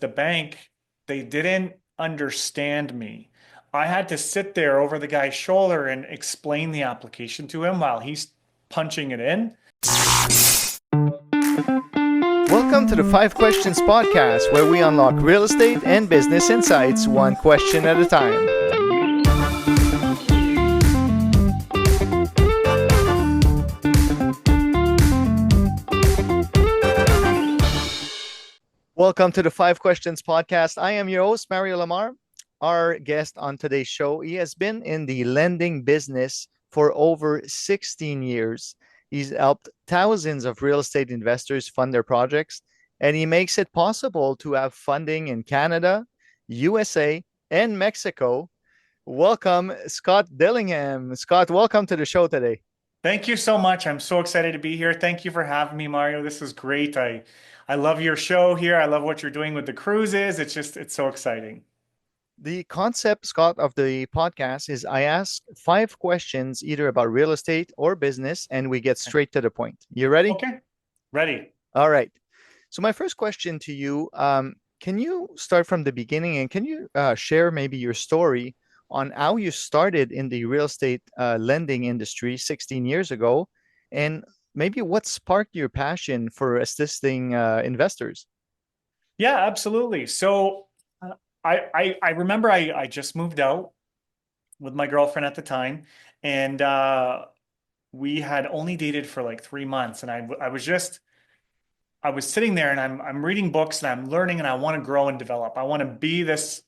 the bank, they didn't understand me. I had to sit there over the guy's shoulder and explain the application to him while he's punching it in. Welcome to the Five Questions Podcast, where we unlock real estate and business insights one question at a time. Welcome to the Five Questions Podcast. I am your host, Mario Lamar. Our guest on today's show, he has been in the lending business for over 16 years. He's helped thousands of real estate investors fund their projects, and he makes it possible to have funding in Canada, USA, and Mexico. Welcome, Scott Dillingham. Scott, welcome to the show today. Thank you so much. I'm so excited to be here. Thank you for having me, Mario. This is great. I love your show here. I love what you're doing with the cruises. It's so exciting. The concept, Scott, of the podcast is I ask five questions either about real estate or business, and we get straight to the point. You ready? Okay, ready. All right. So my first question to you, can you start from the beginning and can you share maybe your story on how you started in the real estate lending industry 16 years ago, and maybe what sparked your passion for assisting investors? Yeah, absolutely. So I remember I just moved out with my girlfriend at the time, and we had only dated for like 3 months, and I was sitting there and I'm reading books and I'm learning and I want to grow and develop. I want to be this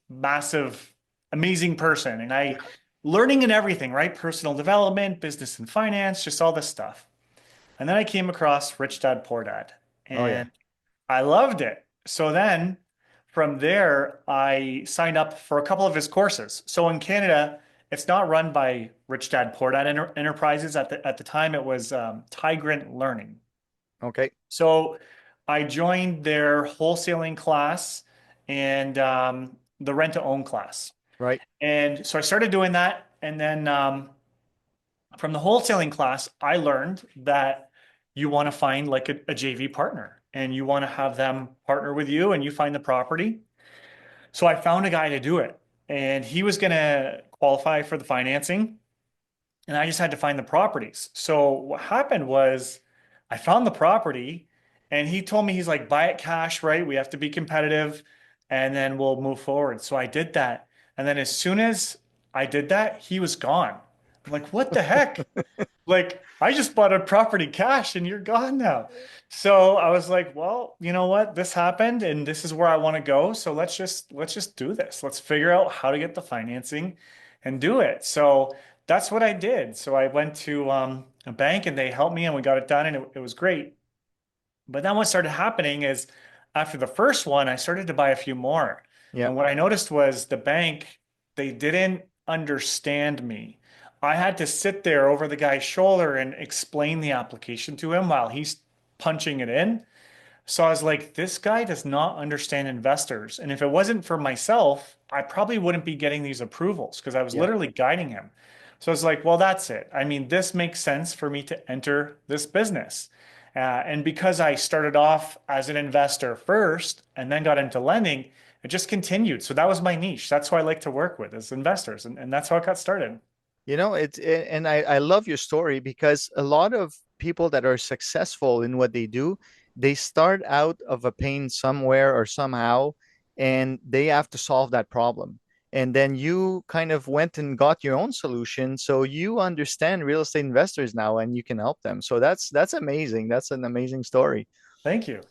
massive, amazing person, and I learning in everything, right? Personal development, business and finance, just all this stuff. And then I came across Rich Dad Poor Dad, Oh, yeah. and I loved it. So then from there, I signed up for a couple of his courses. So in Canada, it's not run by Rich Dad Poor Dad Enterprises. At the time, it was Tigrant Learning. Okay. So I joined their wholesaling class and the rent to own class. Right. And so I started doing that. And then from the wholesaling class, I learned that you want to find like a JV partner and you want to have them partner with you and you find the property. So I found a guy to do it, and he was going to qualify for the financing, and I just had to find the properties. So what happened was I found the property, and he told me, he's like, buy it cash, right? We have to be competitive and then we'll move forward. So I did that. And then as soon as I did that, he was gone. I'm like, what the heck? Like, I just bought a property cash and you're gone now. So I was like, well, you know what? This happened and this is where I want to go. So let's just do this. Let's figure out how to get the financing and do it. So that's what I did. So I went to a bank and they helped me and we got it done, and it was great. But then what started happening is after the first one, I started to buy a few more. Yeah. And what I noticed was the bank, they didn't understand me. I had to sit there over the guy's shoulder and explain the application to him while he's punching it in. So I was like, this guy does not understand investors. And if it wasn't for myself, I probably wouldn't be getting these approvals because I was Yeah. literally guiding him. So I was like, well, that's it. I mean, this makes sense for me to enter this business. And because I started off as an investor first and then got into lending, it just continued. So that was my niche. That's who I like to work with, as investors. And that's how it got started. And I love your story because a lot of people that are successful in what they do, they start out of a pain somewhere or somehow, and they have to solve that problem. And then you kind of went and got your own solution. So you understand real estate investors now and you can help them. So that's amazing. That's an amazing story. Thank you.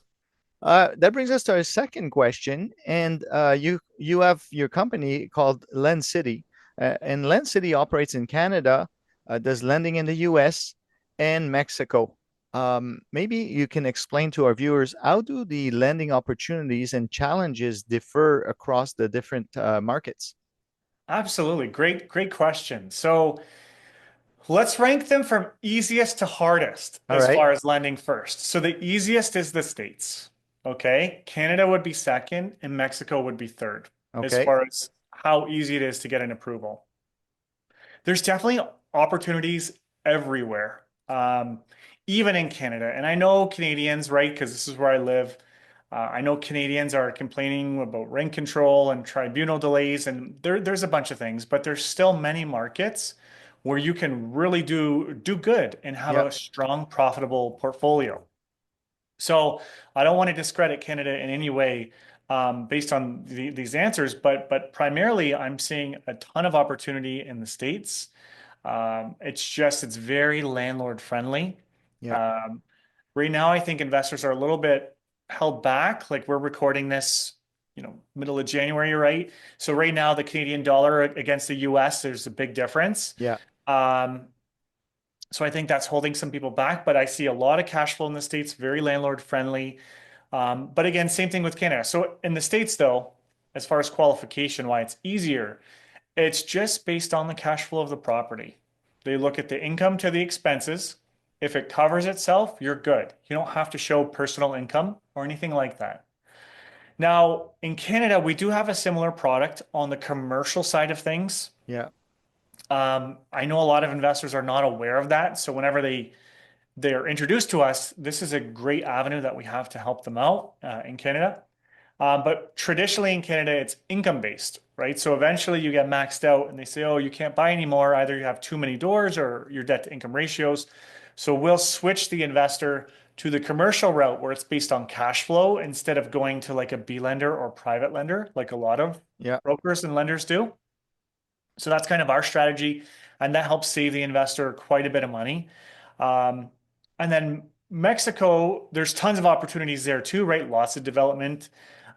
That brings us to our second question, and you have your company called Lend City, and Lend City operates in Canada, does lending in the U.S. and Mexico. Maybe you can explain to our viewers how do the lending opportunities and challenges differ across the different markets? Absolutely. Great question. So let's rank them from easiest to hardest All as right. far as lending first. So the easiest is the States. Okay. Canada would be second and Mexico would be third as Okay. far as how easy it is to get an approval. There's definitely opportunities everywhere, even in Canada. And I know Canadians, right? Because this is where I live. I know Canadians are complaining about rent control and tribunal delays, and there's a bunch of things, but there's still many markets where you can really do good and have Yeah. a strong, profitable portfolio. So I don't want to discredit Canada in any way based on these answers, but primarily I'm seeing a ton of opportunity in the States. It's very landlord friendly. Yeah. Um, right now, I think investors are a little bit held back. Like we're recording this, middle of January, right? So right now, the Canadian dollar against the US, there's a big difference. Yeah. Um, so I think that's holding some people back, but I see a lot of cash flow in the States, very landlord friendly. But again, same thing with Canada. So in the States, though, as far as qualification, why it's easier, it's just based on the cash flow of the property. They look at the income to the expenses. If it covers itself, you're good. You don't have to show personal income or anything like that. Now, in Canada, we do have a similar product on the commercial side of things. Yeah. I know a lot of investors are not aware of that. So whenever they're introduced to us, this is a great avenue that we have to help them out in Canada. But traditionally in Canada, it's income based, right? So eventually you get maxed out and they say, oh, you can't buy anymore. Either you have too many doors or your debt to income ratios. So we'll switch the investor to the commercial route where it's based on cash flow instead of going to like a B lender or private lender, like a lot of Yeah. brokers and lenders do. So that's kind of our strategy. And that helps save the investor quite a bit of money. Um, and then Mexico, there's tons of opportunities there too, right? Lots of development,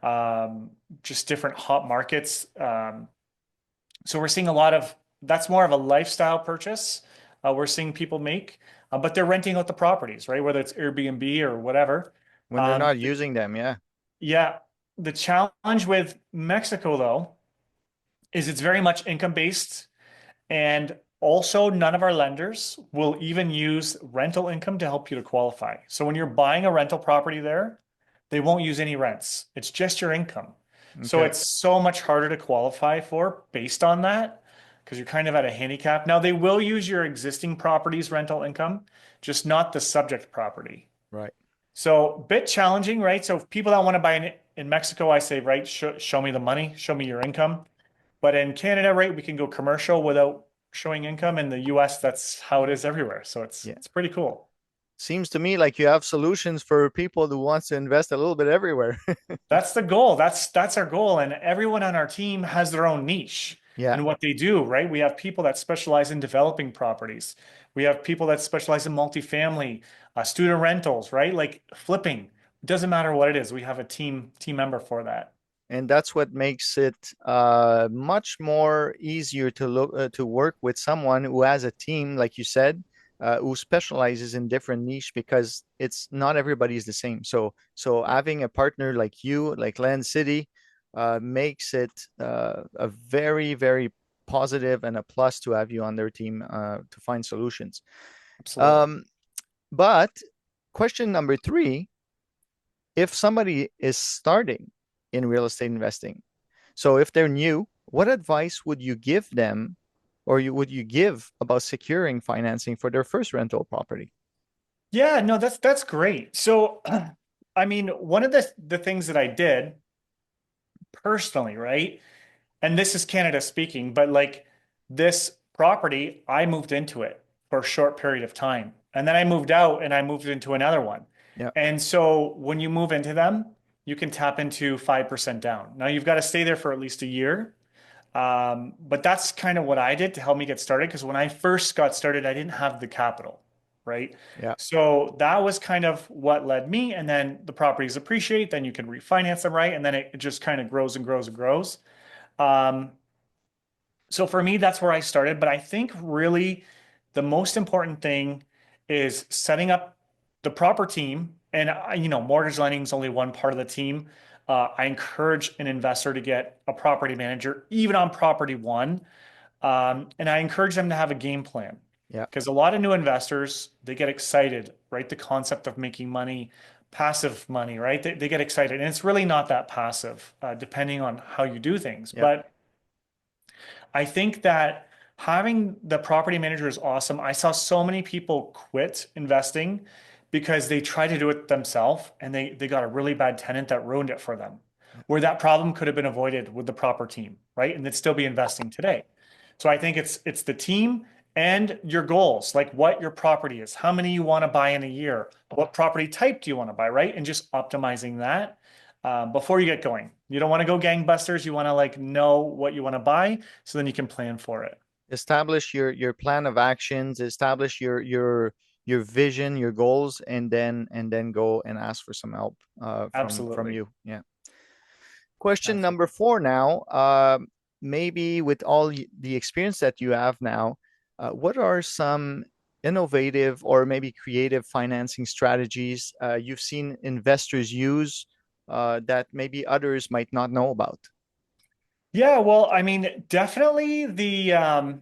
um, just different hot markets. So we're seeing a lot of that's more of a lifestyle purchase we're seeing people make, but they're renting out the properties, right? Whether it's Airbnb or whatever. When they're Um, not using them. Yeah. yeah, the challenge with Mexico though is it's very much income based. And also, none of our lenders will even use rental income to help you to qualify. So when you're buying a rental property there, they won't use any rents. It's just your income. So Okay. it's so much harder to qualify for based on that because you're kind of at a handicap. Now, they will use your existing property's rental income, just not the subject property. Right. So bit challenging, right? So people that want to buy in Mexico, I say, right, show me the money, show me your income. But in Canada, right, we can go commercial without showing income. In the US, that's how it is everywhere. So it's Yeah. it's pretty cool. Seems to me like you have solutions for people who wants to invest a little bit everywhere. That's the goal. That's our goal. And everyone on our team has their own niche Yeah. in what they do, right? We have people that specialize in developing properties. We have people that specialize in multifamily, student rentals, right? Like flipping. It doesn't matter what it is. We have a team member for that. And that's what makes it much more easier to work with someone who has a team, like you said, who specializes in different niche because it's not everybody is the same. So having a partner like you, like Land City, makes it a very, very positive and a plus to have you on their team to find solutions. Absolutely. Um, but question number three, if somebody is starting in real estate investing, so if they're new, what advice would you give them or would you give about securing financing for their first rental property? Yeah, no, that's great. So, I mean, one of the things that I did personally, right? And this is Canada speaking, but like this property, I moved into it for a short period of time. And then I moved out and I moved into another one. Yeah, And so when you move into them, you can tap into 5% down. Now you've got to stay there for at least a year. But that's kind of what I did to help me get started. Because when I first got started, I didn't have the capital, right? yeah, So that was kind of what led me. And then the properties appreciate, then you can refinance them, right? And then it just kind of grows and grows and grows. Um, so for me, that's where I started. But I think really the most important thing is setting up the proper team. And mortgage lending is only one part of the team. I encourage an investor to get a property manager, even on property one. And I encourage them to have a game plan yeah, because a lot of new investors, they get excited, right? The concept of making money, passive money, right? They get excited. And it's really not that passive, depending on how you do things. yeah, But I think that having the property manager is awesome. I saw so many people quit investing because they tried to do it themselves and they got a really bad tenant that ruined it for them. Yeah. Where that problem could have been avoided with the proper team, right? And they'd still be investing today. So I think it's the team and your goals, like what your property is, how many you want to buy in a year, what property type do you want to buy, right? And just optimizing that before you get going. You don't want to go gangbusters. You want to like know what you want to buy so then you can plan for it. Establish your plan of actions, establish your vision, your goals, and then go and ask for some help from Absolutely. you. Yeah. Question Absolutely. number four now. Maybe with all the experience that you have now, what are some innovative or maybe creative financing strategies you've seen investors use that maybe others might not know about? Yeah, well, I mean, definitely there's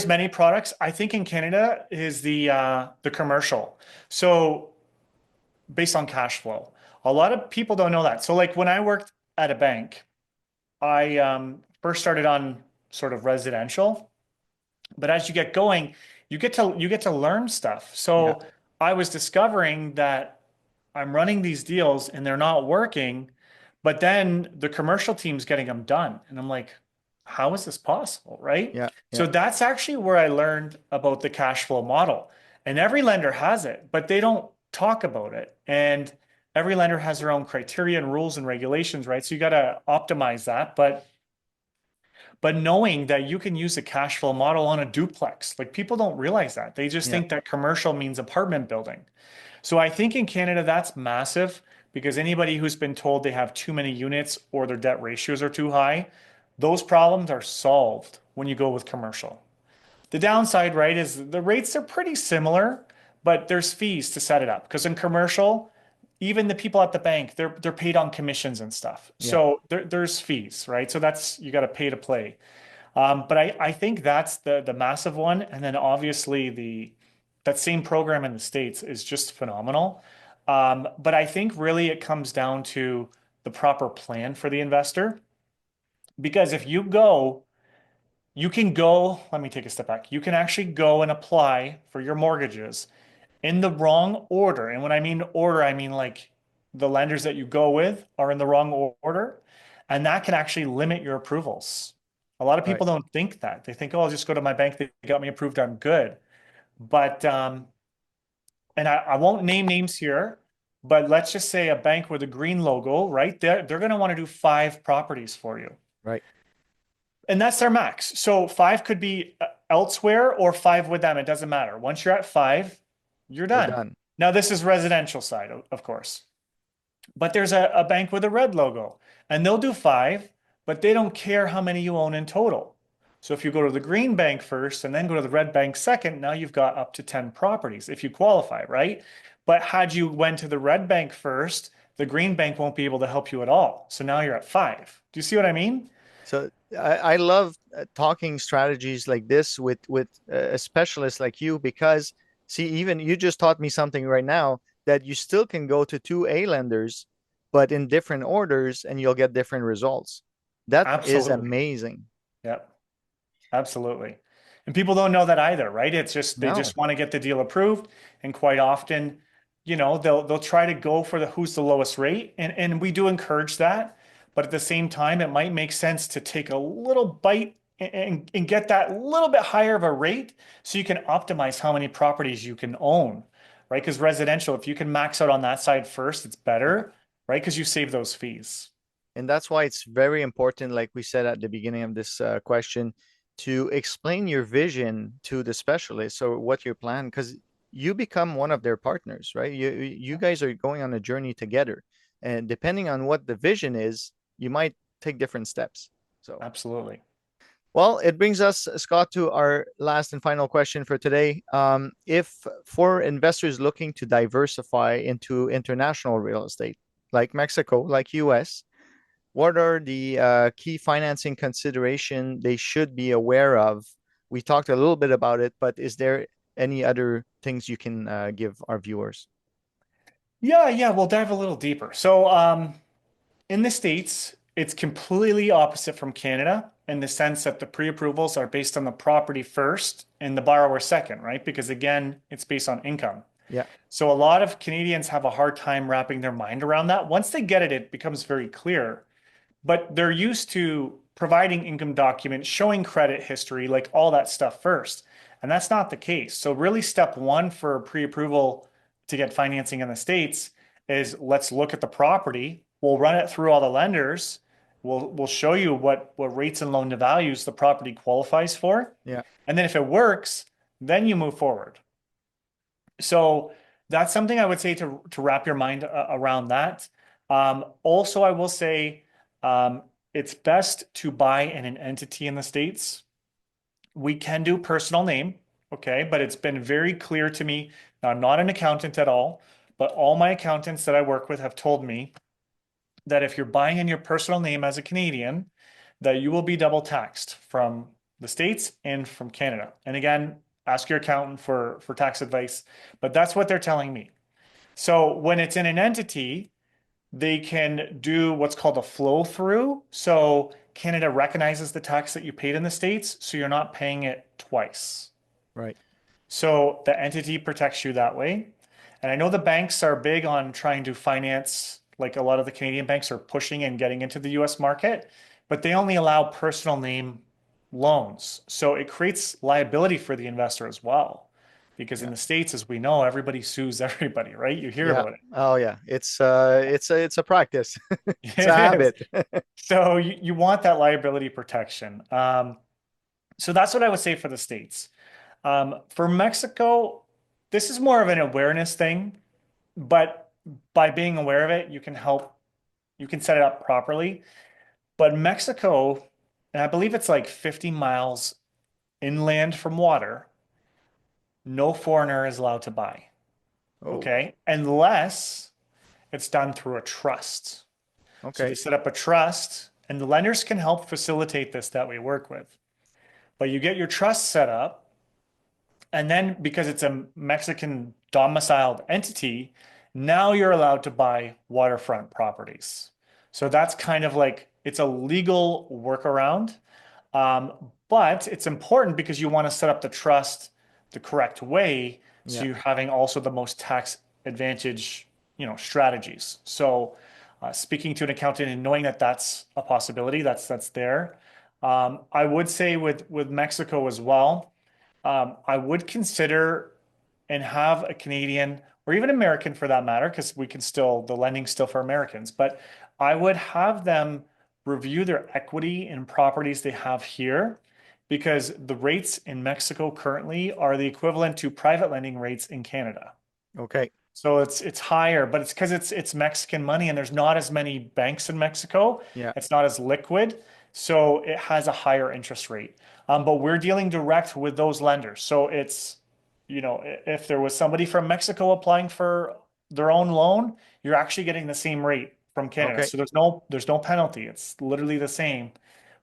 many products. I think in Canada is the commercial. So based on cash flow. A lot of people don't know that. So like when I worked at a bank, I first started on sort of residential, but as you get going, you get to learn stuff. Yeah, So I was discovering that I'm running these deals and they're not working, but then the commercial team's getting them done. And I'm like, how is this possible? Right. yeah, So yeah, that's actually where I learned about the cash flow model. And every lender has it, but they don't talk about it. And every lender has their own criteria and rules and regulations, right? So you got to optimize that. But knowing that you can use a cash flow model on a duplex, like people don't realize that. They just yeah. think that commercial means apartment building. So I think in Canada, that's massive because anybody who's been told they have too many units or their debt ratios are too high, those problems are solved when you go with commercial. The downside, right, is the rates are pretty similar, but there's fees to set it up. Because in commercial, even the people at the bank, they're paid on commissions and stuff. Yeah. So there's fees, right? So that's you got to pay to play. But I think that's the massive one. And then obviously the that same program in the States is just phenomenal. But I think really it comes down to the proper plan for the investor. Because if you can go, let me take a step back. You can actually go and apply for your mortgages in the wrong order. And when I mean order, I mean like the lenders that you go with are in the wrong order. And that can actually limit your approvals. A lot of Right. people don't think that. They think, oh, I'll just go to my bank. They got me approved. I'm good. But, and I won't name names here, but let's just say a bank with a green logo, right? They're going to want to do five properties for you. Right. And that's their max. So five could be elsewhere or five with them. It doesn't matter. Once you're at five, you're You're done. done. Now, this is residential side, of course. But there's a bank with a red logo and they'll do five, but they don't care how many you own in total. So if you go to the green bank first and then go to the red bank second, now you've got up to 10 properties if you qualify, right? But had you went to the red bank first, the green bank won't be able to help you at all. So now you're at five. Do you see what I mean? So I love talking strategies like this with a specialist like you because see, even you just taught me something right now that you still can go to two A lenders, but in different orders, and you'll get different results. That is Absolutely. amazing. Yep. Absolutely. And people don't know that either, right? It's just they No, just want to get the deal approved. And quite often, they'll try to go for the who's the lowest rate. And we do encourage that. But at the same time, it might make sense to take a little bite and get that little bit higher of a rate so you can optimize how many properties you can own, right? Because residential, if you can max out on that side first, it's yeah. better, right? Because you save those fees. And that's why it's very important, like we said at the beginning of this question, to explain your vision to the specialist or what your plan, because you become one of their partners, right? You guys are going on a journey together. And depending on what the vision is, you might take different steps. So, Absolutely. well, it brings us, Scott, to our last and final question for today. If for investors looking to diversify into international real estate, like Mexico, like US, what are the key financing consideration they should be aware of? We talked a little bit about it, but is there any other things you can give our viewers? Yeah, we'll dive a little deeper. So, in the States, It's completely opposite from Canada in the sense that the pre-approvals are based on the property first and the borrower second, right? Because again, it's based on income. Yeah. So a lot of Canadians have a hard time wrapping their mind around that. Once they get it, it becomes very clear. But they're used to providing income documents, showing credit history, like all that stuff first. And that's not the case. So really step one for pre-approval to get financing in the States is let's look at the property. We'll run it through all the lenders. We'll show you what rates and loan to values the property qualifies for. Yeah. And then if it works, then you move forward. So that's something I would say to wrap your mind around that. Also, I will say it's best to buy in an entity in the States. We can do personal name, okay, but it's been very clear to me. Now, I'm not an accountant at all, but all my accountants that I work with have told me that if you're buying in your personal name as a Canadian, that you will be double taxed from the States and from Canada. And again, ask your accountant for tax advice, but that's what they're telling me. So when it's in an entity, they can do what's called a flow through. So Canada recognizes the tax that you paid in the States, so you're not paying it twice. Right. So the entity protects you that way. And I know the banks are big on trying to finance, like a lot of the Canadian banks are pushing and getting into the US market, but they only allow personal name loans. So it creates liability for the investor as well. Because in Yeah. the States, as we know, everybody sues everybody, right? You hear Yeah. about it. Oh yeah. It's a practice. It's a It is. habit. So you want that liability protection. So that's what I would say for the States. For Mexico, this is more of an awareness thing, but by being aware of it, you can help, you can set it up properly. But Mexico, and I believe it's like 50 miles inland from water, no foreigner is allowed to buy. Oh, Okay. Unless it's done through a trust. So they okay. set up a trust, and the lenders can help facilitate this that we work with. But you get your trust set up, and then because it's a Mexican domiciled entity, now you're allowed to buy waterfront properties. So that's kind of like it's a legal workaround. But it's important because you want to set up the trust the correct way. So Yeah. you're having also the most tax advantage, strategies. So speaking to an accountant and knowing that that's a possibility, that's there. I would say with Mexico as well, I would consider and have a Canadian or even American for that matter, because we can still, the lending's still for Americans, but I would have them review their equity in properties they have here because the rates in Mexico currently are the equivalent to private lending rates in Canada. Okay. So it's higher, but it's because it's Mexican money and there's not as many banks in Mexico. Yeah. It's not as liquid, so it has a higher interest rate. But we're dealing direct with those lenders. So it's, if there was somebody from Mexico applying for their own loan, you're actually getting the same rate from Canada. Okay. So there's no penalty. It's literally the same.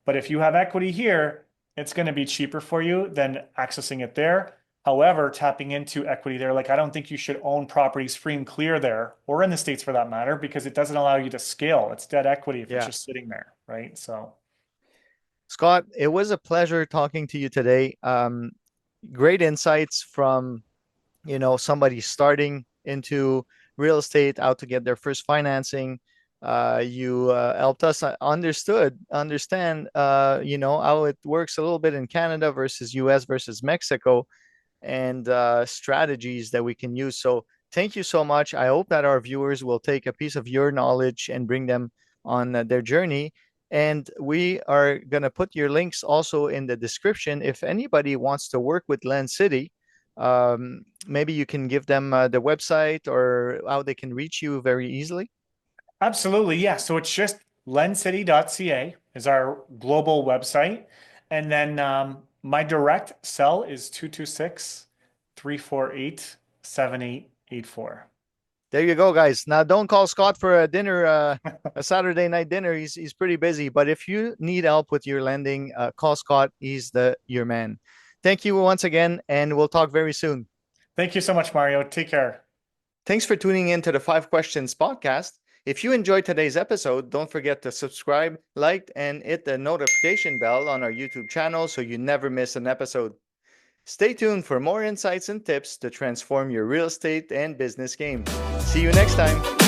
But if you have equity here, it's going to be cheaper for you than accessing it there. However, tapping into equity there, like I don't think you should own properties free and clear there or in the States for that matter, because it doesn't allow you to scale. It's dead equity if it's Yeah. just sitting there, right? So Scott, it was a pleasure talking to you today. Great insights from, somebody starting into real estate, out to get their first financing. You helped us understand, how it works a little bit in Canada versus US versus Mexico and strategies that we can use. So thank you so much. I hope that our viewers will take a piece of your knowledge and bring them on their journey. And we are going to put your links also in the description. If anybody wants to work with Land City, maybe you can give them the website or how they can reach you very easily. absolutely, yeah. So it's just lendcity.ca is our global website. And then my direct cell is 226-348-7884. There you go, guys. Now don't call Scott for a dinner, a Saturday night dinner. He's pretty busy. But if you need help with your lending, call Scott. He's your man. Thank you once again, and we'll talk very soon. Thank you so much, Mario. Take care. Thanks for tuning in to the Five Questions podcast. If you enjoyed today's episode, don't forget to subscribe, like, and hit the notification bell on our YouTube channel so you never miss an episode. Stay tuned for more insights and tips to transform your real estate and business game. See you next time.